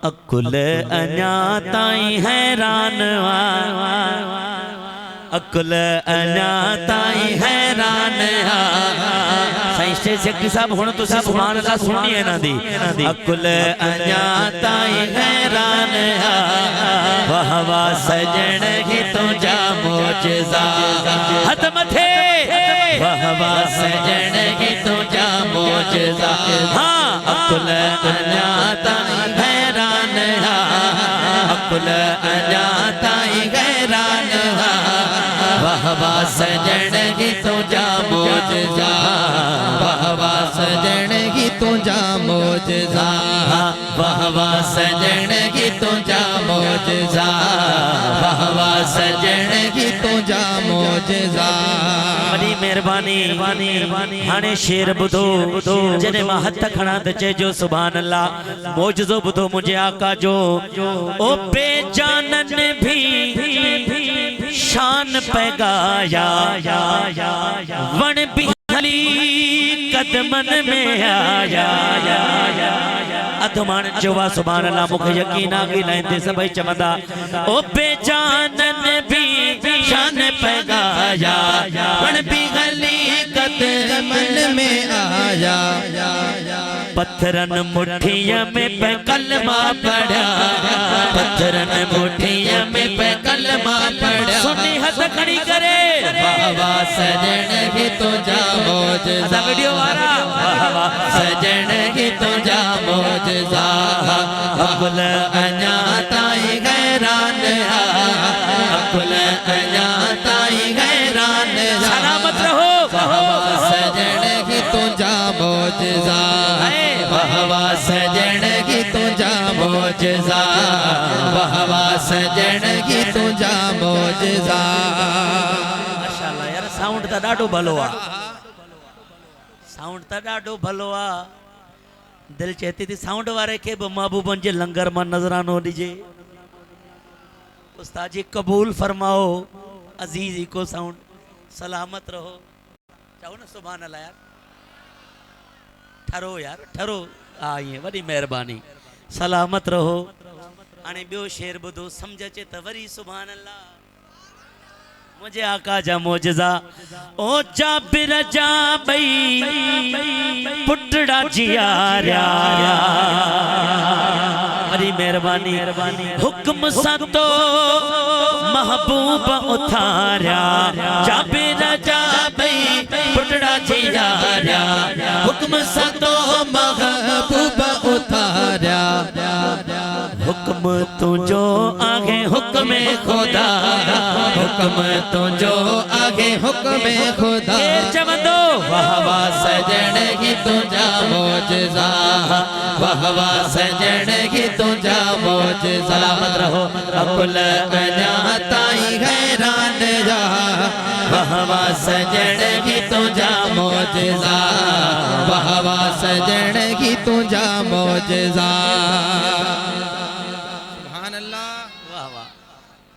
अकुल अञा ताईं हैरान अकुल अञा ताईं हैरान साईं शेखी साहब हुण तुसीं सुभान अल्लाह सुनी है ना दी अकुल अञा ताईं हैरान वाह वाह सजण ही तुझा मोजज़ा हथ मथे वाह वाह सजण ही तुझा मोजज़ा हाँ अकुल अञा ताईं हैरान अकुल अञा ताईं हैरान वाह वाह सजण ही तुझा मोजज़ा वाह वाह सजण ही तुझा मोजज़ा वाह वाह सजण ही तुझा मोजज़ा वाह वाह सजण ही तुझा मोजज़ा बड़ी मेहरबानी हाणे शेर बुधो जने मां हथ खणा त चइजो सुभान अल्लाह मोजज़ो बुधो मुझे आका जो ओ बेजानन भी शान पैगाया वन भी हली कदमन में आया अधमान चवा सुभान अल्लाह मुखे यकीन आ गई लाइन सभई चमदा ओ बेजानन भी शान पैगाया वन भी हली कदमन में आया पत्थरन मुठिया में पे कलमा पढ़ा पत्थरन मुठिया में पे कलमा पढ़ा सुनी हथ खड़ी करे वाह वाह सजण ही तुझा मोजज़ा वीडियो वाला वाह वाह सजण ही तुझा मोजज़ा अकुल अञा ताईं हैरान अकुल अञा ताईं हैरान सलामत रहो वाह वाह सजण ही तुझा मोजज़ा वाह वाह सजण की तुझा मोजज़ा वाह वाह सजण की तुझा मोजज़ा माशाअल्लाह यार साउंड तो डाढो भलो आ साउंड तो डाढो भलो आ दिल चहती थी साउंड वारे के भी महबूबन जे लंगर में नजरानो दीजे उस्ताद जी कबूल फरमाओ अजीज को साउंड सलामत रहो चाहो ना सुभान अल्लाह यार ठरो यार ठरो आई वरी मेहरबानी सलामत रहो आने बियो शेर बुधो समझ अचे त वरी सुभान अल्लाह मुझे आका जा मोजज़ा ओ जाबिर जा बई पुटड़ा जियारा वरी मेहरबानी हुक्म सा तो महबूब उतारा जाबिर जा बई पुटड़ा जियारा हुक्म सा तो महबूब उतारा हुक्म तुझो आगे हुक्म खुदा हुक्म तुझो आगे हुक्म खुदा चवंदो वाह वाह सजण की तुझा मोजज़ा वाह वाह सजण की तुझा मोजज़ा सलामत रहो अकुल अञा ताईं हैरान जा वाह वाह सजण की तुझा मोजज़ा वाह वाह सजण की तुझा मोजज़ा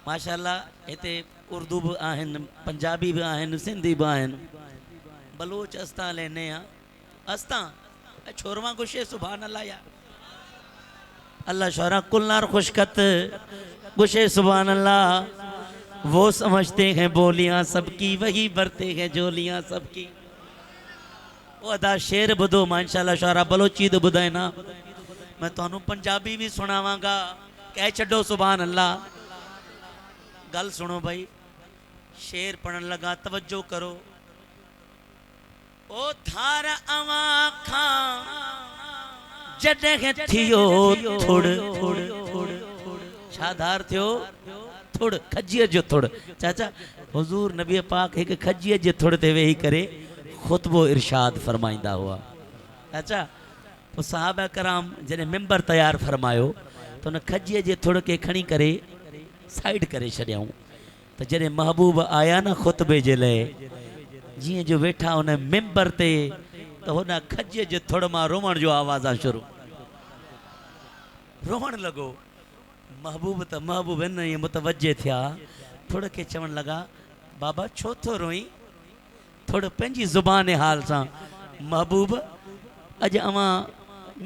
माशाअल्लाह इते उर्दू भी आहिन पंजाबी भी आहिन सिंधी भी आहिन बलोच अस्ता लेने अस्ता छोरवा गुशे सुभान अल्लाह यार अल्लाह शोरा कुलनार खुशकत गुशे सुभान अल्लाह वो समझते हैं बोलियां सबकी वही भरते हैं जोलियां सबकी वो अदा शेर बुधो माशाअल्लाह शोरा बलोची तो बुधाए ना मैं तुहानू पंजाबी भी सुनावांगा कह छो सुभान अल्लाह गल सुनो भाई शेर पढ़न लगा तवज्जो करो ओ थार अवा खां जडे थियो थोड़ छाधार थियो थोड़ खजिया जो थोड़ चाचा हुजूर नबी पाक एक खजिया जे थोड़ ते वेही करे खुतबो इरशाद फरमाइंदा हुआ चाचा तो साहबा कराम जने मिंबर तैयार फरमायो तो न खजिया जे थोड़ के खणी करे साइड करे छड़ियाऊं तो जॾहिं महबूब आया न खुतबे जे लाइ जी जो वेठा उन मिंबर ते तो हुन खजे जे थोड़ मां रोवण जो आवाज़ आ शुरू रोवण लगो महबूब त महबूब इन ये मुतवज्जे थिया थोड़ के चवण लगा बाबा छो थो रोई थोड़ पंहिंजी ज़ुबान हाल सां महबूब अज अवां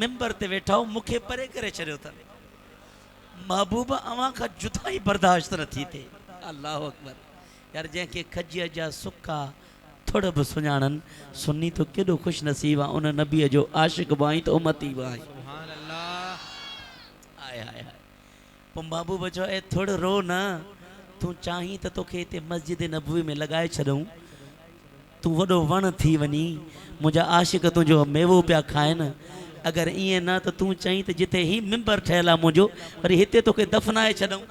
मिंबर ते वेठा हो मुखे परे करे छॾियो अथनि महबूबा अवां का जुदाई बर्दाश्त न थी थे। अल्लाह अकबर। यार जैके खजिया जा सुखा थोड़ा भी सुञाणन सुन्नी तो केॾो खुश नसीब आहे उन नबीअ जो आशिक बाई तो उम्मती बाई। सुभान अल्लाह। आए हाय हाय। पोइ महबूब चयो ए थोड़ो रो न तू चाहीं त तोखे हिते मस्जिद नबवी में लगाए छॾूं तू वॾो वण थी वञी मुंहिंजा आशिक तुंहिंजो मेवो पिया खाइनि अगरि ईअं न त तूं चईं त जिते ही मिंबर ठहियल आहे मुंहिंजो वरी हिते तोखे दफ़नाए छॾूं।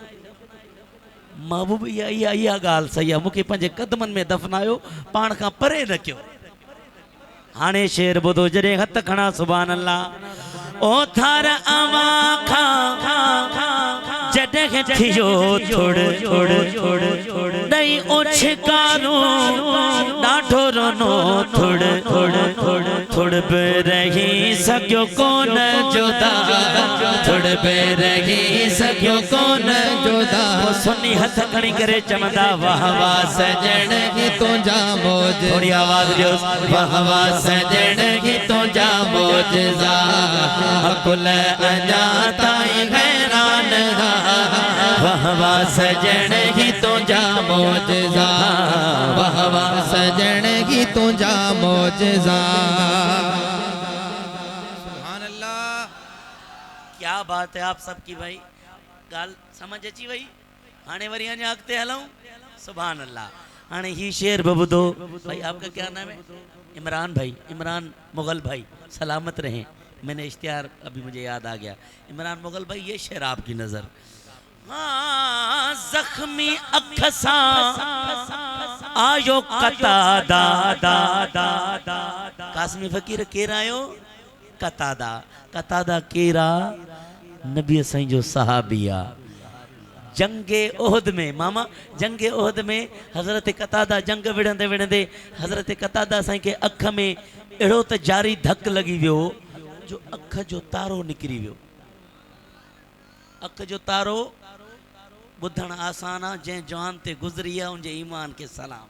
महबूब इहा इहा इहा ॻाल्हि सही आहे मूंखे पंहिंजे क़दमनि में दफ़नायो पाण खां परे न कयो। हाणे शेर ॿुधो जॾहिं हथ खणा सुभान अल्लाह ओ थार अवा जॾहिं थियो थोड़ थोड़ थोड़ ॾई उछकारो ॾाढो रोनो थोड़ थोड़ थोड़ थोड़ बि रही सघियो कोन जुदा थोड़ बि रही सघियो कोन जुदा। सुन्नी हथ खणी करे चवंदा वाह वाह सजण ही तुंहिंजा मौज। थोड़ी आवाज़ ॾियो वाह वाह सजण ही तुंहिंजा मौजज़ा कुल अञा ताईं हैरान वाह वाह सजण ही तुंहिंजा मौजज़ा वाह वाह सजण ही तुंहिंजा मौजज़ा। सुभान अल्लाह। क्या बात है आप सबकी भाई गाल समझ अची वई। हाणे वरी अञा अॻिते हलूं सुभान अल्लाह। हाणे ही शेर बि ॿुधो भाई आपका क्या नाम है? इमरान भाई। इमरान मुगल भाई सलामत रहें। मैंने इश्तिहार अभी मुझे याद आ गया। इमरान मुगल भाई ये शेर आपकी नजर। हाँ जख्मी अखसा आयो कतादा दा दा दा कासमी फकीर केर आयो? कतादा। कतादा केरा? नबी साईं जो सहाबिया। जंगे ओहद में मामा जंगे ओहद में हजरत कतादा जंग विढ़ंदे विढ़ंदे हजरत कतादा साईं के अख में अड़ो त जारी धक लगी वियो जो अख जो तारो निकरी वियो। अख जो तारो बुधण आसान आहे जंहिं जवान ते गुज़री आहे उनजे ईमान के सलाम।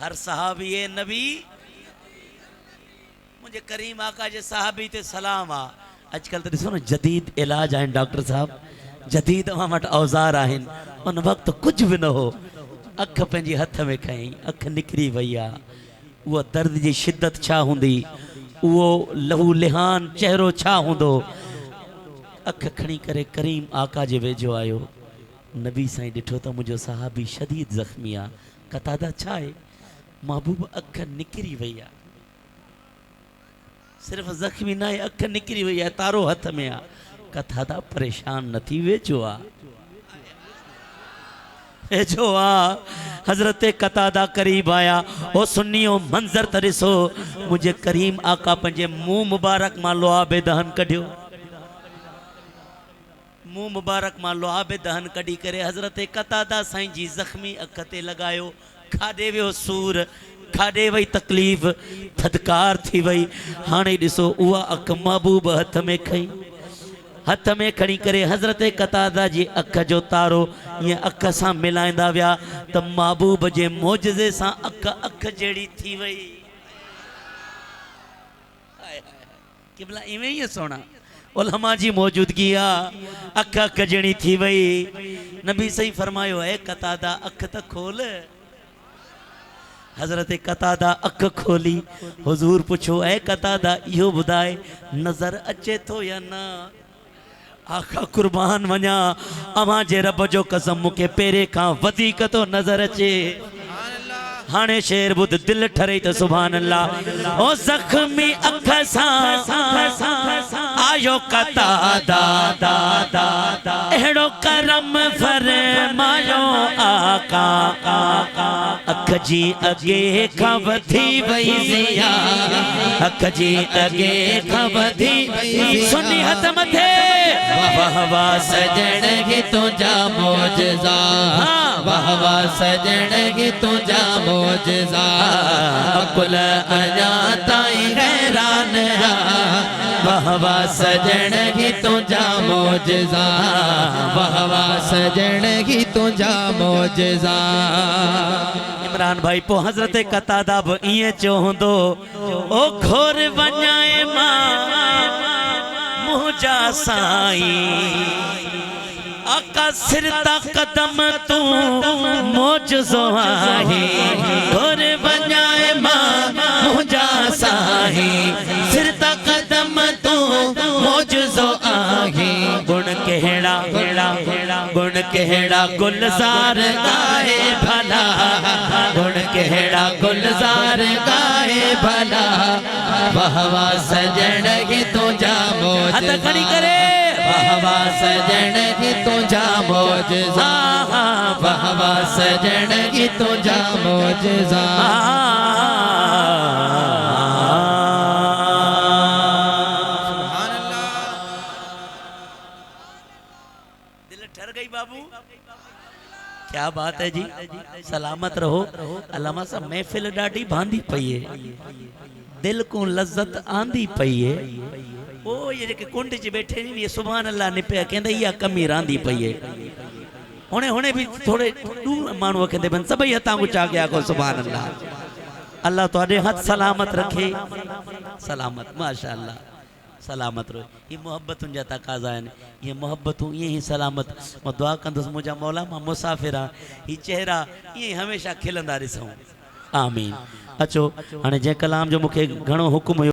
हर सहाबी ए नबी मुझे करीम आका जे सहाबी ते सलाम आ। अजकल तो ॾिसो न जदीद इलाज आहिनि डॉक्टर साहब जदीद अवां वटि औज़ार आहिनि। उन वक़्तु कुझु बि न हो अख पंहिंजे हथ में खईं अख निकिरी वई आहे। उहा दर्द जी शिद्दत छा हूंदी उहो लहू लिहान चेहरो छा हूंदो। अख खणी करे करीम आका जे वेझो आयो। नबी साईं ॾिठो त मुंहिंजो सहाबी शदीद ज़ख्मी आहे। कतादा छा आहे? महबूब अख निकिरी वई आहे। सिर्फ़ ज़ख्मी न आहे अख निकिरी वई आहे तारो हथ में आहे। कतादा परेशान न थी वेझो आहे वेझो आहे। हज़रत कतादा करीब आया ओ सुन्नियो मंज़र त ॾिसो मुंहिंजे करीम आका पंहिंजे मुंहुं मुबारक मां लुआबे दहन कढियो। मुंह मुबारक मां लुआबे दहन कढी करे हज़रत कतादा साईं जी ज़ख्मी अख ते लगायो। खाॾे वियो सूर खाॾे वई तकलीफ़ थदकार थी वई। हाणे ॾिसो उहा अख महबूब हथ में खई हथ में खणी करे हज़रत कतादा जी अख जो तारो ईअं अख सां मिलाईंदा विया त महबूब जे मौजज़े सां अख अख जहिड़ी थी वई। क़िबला इवें ई सोना उलमा जी मौजूदगी आ अख अख जणी थी वई। नबी सही फरमायो है कतादा अख त खोल। हजरत कतादा अख खोली। हुजूर पुछो है कतादा इहो ॿुधाए नज़र अचे थो या न? आखा कुर्बान वञा अवां जे रब जो कसम मूंखे पहिरें खां वधीक थो नज़र अचे। हाणे शेर ॿुध दिल ठरे त सुभान अल्लाह। ओ ज़ख्मी अख सां आयो कतादा अहिड़ो करम फरमायो आका अख जी अॻे खां वधी वई ज़िया अख जी अॻे खां वधी सुन्नी हथ मथे वाह वाह सजण ही तुंहिंजा मौजज़ा वाह वाह सजण ही तुंहिंजा मौजज़ा कुल अञा ताईं हैरान वाह वाह सजण ही तुंहिंजा मौजज़ा वाह वाह सजण ही तुंहिंजा मौजज़ा। इमरान भाई पो हज़रत कतादा बि ईअं चयो हूंदो ओ घोर वञाए मां मुंहुं मुझा साईं आका सिरता कदम तू मोजज़ो आहे घुर वञाए मां मुझा साईं सिरता कदम तू मोजज़ो आहे गुण कहड़ा गुण कहड़ा गुलजार गाए भला गुण कहड़ा गुलजार गाए भला वाहवा सजण की तुझा मौज हथ खड़ी करे वाहवा सजण की तुझा मौजज़ा वाहवा सजण की तुझा मौजज़ा सुभान अल्लाह। दिल ठर गई बाबू क्या बात है जी सलामत रहो अल्लामा साहब महफिल ॾाढी भांदी पई है दिल को लज्जत आंदी पई है ओ ये जेके कुंड च बैठे नी ये सुभान अल्लाह ने पे कहंदे या कमी रांदी पई है हुणे हुणे भी थोड़े मानू कहंदे बन सभई हथां गुचा गया को सुभान अल्लाह अल्लाह तुहाडे हथ सलामत रखे सलामत माशाअल्लाह सलामत रहो ये मोहब्बतुन जा तकाज़ा आहिनि ये मोहब्बतूं ये ही सलामत मां दुआ कंदुसि मुंहिंजा मौला मां मुसाफ़िर आहियां ही चेहरा ये हमेशा खिलंदा ॾिसूं आमीन अचो हाणे जंहिं कलाम जो मूंखे घणो हुकुम हुयो